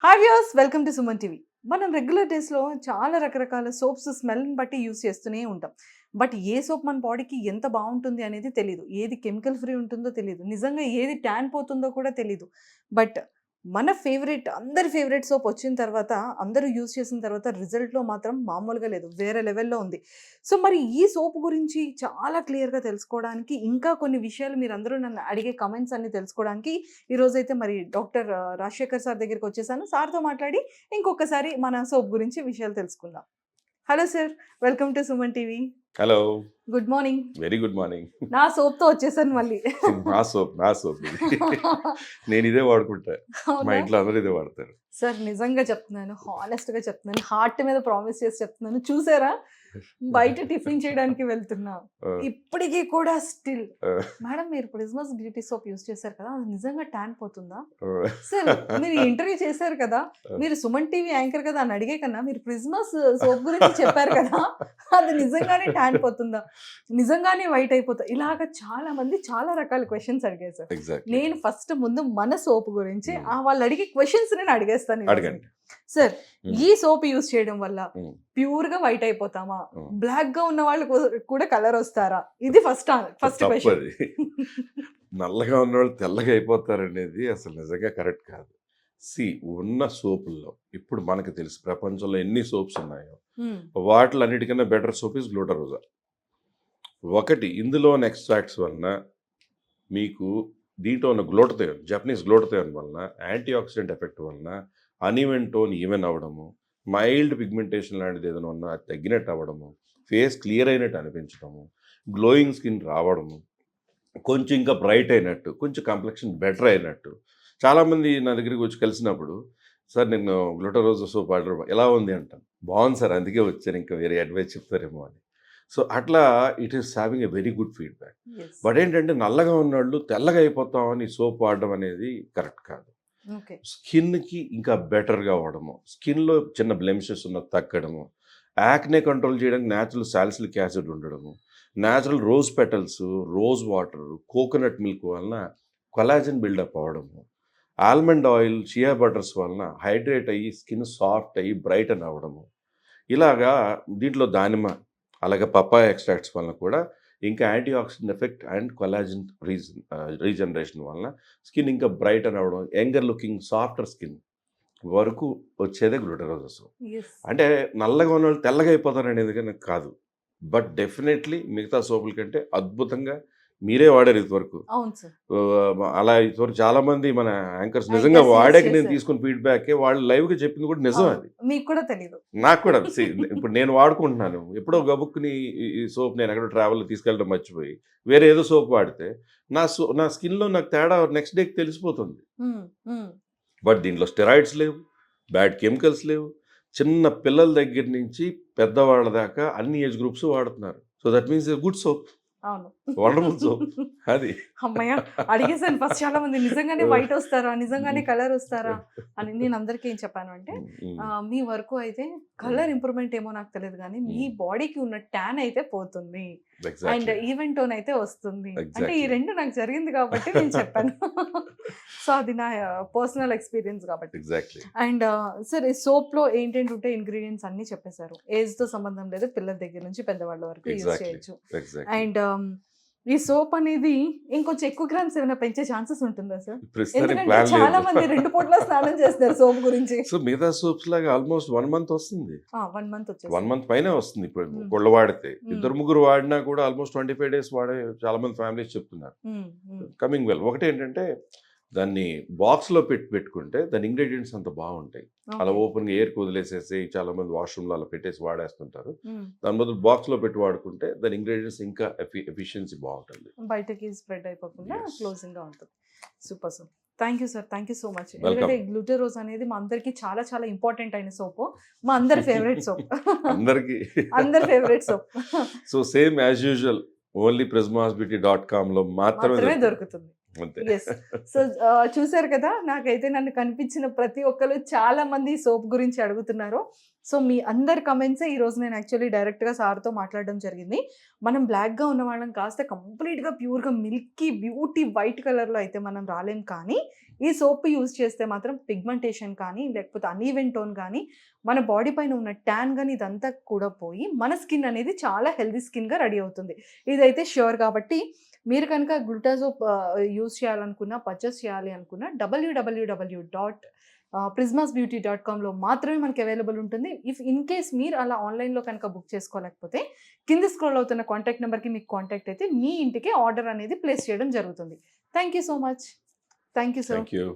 Hi viewers, welcome to Suman TV. మనం regular డేస్లో చాలా రకరకాల సోప్స్ స్మెల్ని బట్టి యూస్ చేస్తూనే ఉంటాం. బట్ ఏ సోప్ మన బాడీకి ఎంత బాగుంటుంది అనేది తెలీదు. ఏది కెమికల్ ఫ్రీ ఉంటుందో తెలీదు. నిజంగా ఏది ట్యాన్ పోతుందో కూడా తెలీదు. బట్ మన ఫేవరెట్, అందరి ఫేవరెట్ సోప్ వచ్చిన తర్వాత, అందరూ యూజ్ చేసిన తర్వాత రిజల్ట్‌లో మాత్రం మామూలుగా లేదు. వేరే లెవెల్‌లో ఉంది. సో, మరి ఈ సోప్ గురించి చాలా క్లియర్‌గా తెలుసుకోవడానికి, ఇంకా కొన్ని విషయాలు మీరందరూ నన్ను అడిగే కామెంట్స్ అన్నీ తెలుసుకోవడానికి ఈరోజైతే మరి డాక్టర్ రాజశేఖర్ సార్ దగ్గరికొచ్చేసాను. సార్‌తో మాట్లాడి ఇంకొకసారి మన సోప్ గురించి విషయాలు తెలుసుకుందాం. Hello sir, welcome to Suman TV. Hello. Good morning. Very good morning. నా సోప్‌తో వచ్చేసాను మళ్ళీ. నా సోప్ ఇది. నేను ఇదే వాడుకుంటా. మా అవునా? ఇంట్లో అందరూ ఇదే వాడతారు. సార్ నిజంగా చెప్తున్నాను, హానెస్ట్‌గా చెప్తున్నాను. హార్ట్ మీద ప్రామిస్ చేసి చెప్తున్నాను. చూసారా? బయట టిఫిన్ చేయడానికి వెళ్తున్నా. ఆ, ఇప్పటికి కూడా స్టిల్ ఆ, మేడం మీరు ప్రిజ్మస్ బ్యూటీ సోప్ యూజ్ చేశారు కదా, అది నిజంగా ట్యాన్ పోతుందా? ఆ, సార్ మీరు ఇంటర్వ్యూ చేశారు కదా, మీరు సుమన్ టీవీ యాంకర్ కదా అని అడిగే కన్నా మీరు ప్రిజ్మస్ సోప్ గురించి చెప్పారు కదా, అది నిజంగానే ట్యాన్ పోతుందా, నిజంగానే వైట్ అయిపోతా, ఇలాగ చాలా మంది చాలా రకాల క్వశ్చన్స్ అడిగారు సార్. exactly. నేను ఫస్ట్ ముందు మన సోప్ గురించి వాళ్ళు అడిగే క్వశ్చన్స్ నేను అడిగేస్తాను ఈరోజు. అడగండి. Sir, Hmm. ఈ సోప్ యూజ్ చేయడం వల్ల Hmm. ప్యూర్ గా వైట్ అయిపోతామా, Hmm. బ్లాక్ గా ఉన్న వాళ్ళు కూడా కలర్ వస్తారా? ఇది ఫస్ట్ తప్పు క్వశ్చన్. అది. నల్లగా ఉన్నవాళ్ళు తెల్లగా అయిపోతారు అనేది అసలు నిజంగా కరెక్ట్ కాదు. ఉన్న సోపుల్లో ఇప్పుడు మనకు తెలుసు ప్రపంచంలో ఎన్ని సోప్స్ ఉన్నాయో వాటిలో అన్నిటికన్నా బెటర్ సోప్ ఇస్ గ్లూటారోజా. ఒకటి ఇందులో ఉన్న ఎక్స్ట్రాక్ట్స్ వలన మీకు దీంట్లో ఉన్న గ్లూటథయోన్, జపనీస్ గ్లూటథయోన్ వలన యాంటీ ఆక్సిడెంట్ ఎఫెక్ట్ వలన అన్ఈవెన్ టోన్ ఈవెన్ అవ్వడము, మైల్డ్ పిగ్మెంటేషన్ లాంటిది ఏదైనా ఉన్నా అది తగ్గినట్టు అవ్వడము, ఫేస్ క్లియర్ అయినట్టు అనిపించడము, గ్లోయింగ్ స్కిన్ రావడము, కొంచెం ఇంకా బ్రైట్ అయినట్టు, కొంచెం కాంప్లెక్షన్ బెటర్ అయినట్టు. చాలామంది నా దగ్గరికి వచ్చి కలిసినప్పుడు, సార్ నేను గ్లూటారోజా సోప్ ఆర్డర్ ఎలా ఉంది అంటాను. బాగుంది సార్, అందుకే వచ్చాను, ఇంకా వేరే అడ్వైస్ చెప్తారేమో అని. సో అట్లా it is having a very good feedback. But ఏంటంటే నల్లగా ఉన్నవాళ్ళు తెల్లగా అయిపోతామని సోప్ వాడడం అనేది కరెక్ట్ కాదు. ఓకే. స్కిన్కి ఇంకా బెటర్గా అవ్వడము, స్కిన్లో చిన్న బ్లెమిషెస్ ఉన్న తగ్గడము, యాక్నే కంట్రోల్ చేయడానికి న్యాచురల్ సాలిసిలిక్ యాసిడ్ ఉండడము, natural rose petals, rose water, coconut milk వలన కొలాజన్ బిల్డప్ అవ్వడము, ఆల్మండ్ ఆయిల్, షియా బటర్స్ వలన హైడ్రేట్ అయ్యి స్కిన్ సాఫ్ట్ అయ్యి బ్రైటన్ అవ్వడము, ఇలాగా దీంట్లో దానిమ్మ అలాగే పప్పాయ ఎక్స్ట్రాక్ట్స్ వలన కూడా ఇంకా anti oxidant effect and collagen regeneration వలన స్కిన్ ఇంకా బ్రైట్ అని అవ్వడం, యంగర్ లుకింగ్ సాఫ్టర్ స్కిన్ వరకు వచ్చేదే గ్లూటారోజా సోప్. అంటే నల్లగా ఉన్న వాళ్ళు తెల్లగా అయిపోతారు అనేది కానీ కాదు. బట్ డెఫినెట్లీ మిగతా సోపుల కంటే అద్భుతంగా మీరే వాడారు ఇంతవరకు. అవును సార్. అలా ఇంతవరకు చాలా మంది మన యాంకర్స్ నిజంగా Anchors వాడాక use నేను చేశారు. తీసుకున్న ఫీడ్బ్యాక్ వాళ్ళు లైవ్గా చెప్పింది కూడా నిజం అవును. అది. మీకు కూడా తెలీదు. నాకు కూడా ఇప్పుడు నేను వాడుకుంటున్నాను. ఎప్పుడో గబుక్కుని ఈ సోప్ నేను ఎక్కడో ట్రావెల్లో తీసుకెళ్ళడం మర్చిపోయి వేరే ఏదో సోప్ వాడితే నా స్కిన్లో నాకు తేడా నెక్స్ట్ డేకి తెలిసిపోతుంది. మ్మ్, మ్మ్. బట్ దీంట్లో స్టెరాయిడ్స్ లేవు, బ్యాడ్ కెమికల్స్ లేవు. చిన్న పిల్లల దగ్గర నుంచి పెద్దవాళ్ళ దాకా అన్ని ఏజ్ గ్రూప్స్ వాడుతున్నారు. So that means good soap, అవును. వండర్ఫుల్ సోప్ అది. అమ్మయ్య, అడిగేసాను ఫస్ట్ చాలా మంది, నిజంగానే వైట్ వస్తారా, నిజంగానే కలర్ వస్తారా అని. నేను అందరికీ ఏం చెప్పాను అంటే, మీ వరకు అయితే కలర్ ఇంప్రూవ్మెంట్ ఏమో నాకు తెలియదు కానీ మీ బాడీకి ఉన్న ట్యాన్ అయితే పోతుంది అండ్ ఎగ్జాక్ట్లీ ఈవెన్ టోన్ అయితే వస్తుంది. అంటే ఈ ఎగ్జాక్ట్లీ రెండు నాకు జరిగింది కాబట్టి నేను చెప్పాను. సో అది నా పర్సనల్ ఎక్స్పీరియన్స్ కాబట్టి. ఎగ్జాక్ట్లీ అండ్ సార్, ఈ సోప్లో ఏంటంటే ఉంటే ఇంగ్రీడియంట్స్ అన్నీ చెప్పేశారు. ఏజ్తో సంబంధం లేదు, పిల్లల దగ్గర నుంచి పెద్దవాళ్ళ వరకు యూజ్ ఎగ్జాక్ట్లీ చేయొచ్చు. ఎగ్జాక్ట్లీ అండ్ ఈ సోప్ అనేది ఇంకొంచెం ఎక్కువ గ్రామ్స్ ఏమైనా పెంచే ఛాన్సెస్ ఉంటుందా సార్? ప్రస్తుతానికి ఎందుకంటే ప్లాన్ చాలా మంది లేదు. 2 పూట్ల స్నానం చేస్తారు సోప్ గురించి. సో మిగతా సోప్స్ లాగా ఆల్మోస్ట్ 1 మంత్ వస్తుంది. 1 మంత్ 1 వచ్చేసి. మంత్ పైనే వస్తుంది. ఇప్పుడు మ్మ్. ఒకళ్ళు వాడితే మ్మ్. ఇద్దరు ముగ్గురు వాడినా కూడా ఆల్మోస్ట్ 25 days వాడే చాలా మంది ఫ్యామిలీస్ చెప్తున్నారు. Coming well. ఒకటి ఏంటంటే దాన్ని బాక్స్లో పెట్టుకుంటే దాని ఇంగ్రీడియంట్స్ అంత బాగుంటాయి. అలా ఓపెన్గా ఎయిర్కి వదిలేసేసి చాలా మంది వాష్రూమ్లో అలా పెట్టేసి వాడేస్తుంటారు. దాని బదులు బాక్స్లో పెట్టి వాడుకుంటే దాని ఇంగ్రీడియంట్స్ ఇంకా ఎఫిషియన్సీ బాగుంటుంది. బయటకి స్ప్రెడ్ అయిపోకుండా Yes. క్లోజింగ్ గా ఉంటుంది. Super sir, thank you sir, thank you so much. Welcome. ఎందుకంటే గ్లూటారోజ్ అనేది మా అందరికి చాలా చాలా ఇంపార్టెంట్ అయిన సోప్, మా అందరి ఫేవరెట్ సోప్. అందరికీ అందరి favourite soap so same as usual only prismasbeauty.com లో మాత్రమే మాత్రమే దొరుకుతుంది. దొరుకుతుంది. అంతే. Yes. సో చూసారు కదా! నాకైతే నన్ను కనిపించిన ప్రతి ఒక్కళ్ళు చాలా మంది సోప్ గురించి అడుగుతున్నారు. సో మీ అందరి కమెంట్సే ఈరోజు నేను యాక్చువల్లీ డైరెక్ట్‌గా సార్‌తో మాట్లాడడం జరిగింది. మనం బ్లాక్‌గా ఉన్నవాళ్ళం కాస్త కంప్లీట్‌గా ప్యూర్‌గా మిల్కీ బ్యూటీ వైట్ కలర్‌లో అయితే మనం రాలేం కానీ, ఈ సోప్ యూజ్ చేస్తే మాత్రం పిగ్మెంటేషన్ కానీ, లేకపోతే అన్‌ఈవెన్ టోన్ కానీ, మన బాడీ పైన ఉన్న ట్యాన్ గాని ఇదంతా కూడా పోయి, మన స్కిన్ అనేది చాలా హెల్తీ స్కిన్‌గా రెడీ అవుతుంది. ఇదైతే ష్యూర్ కాబట్టి మీరు కనుక గ్లూటాసోప్ యూజ్ చేయాలనుకున్నా, పర్చేస్ చేయాలి అనుకున్నా www.prismasbeauty.comలో మాత్రమే మనకి అవైలబుల్ ఉంటుంది. ఇఫ్ ఇన్ కేస్ మీరు అలా ఆన్‌లైన్‌లో కనుక బుక్ చేసుకోలేకపోతే కింద స్క్రోల్ అవుతున్న కాంటాక్ట్ నంబర్‌కి మీకు కాంటాక్ట్ అయితే మీ ఇంటికే ఆర్డర్ అనేది ప్లేస్ చేయడం జరుగుతుంది. Thank you so much. Thank you sir. Thank you.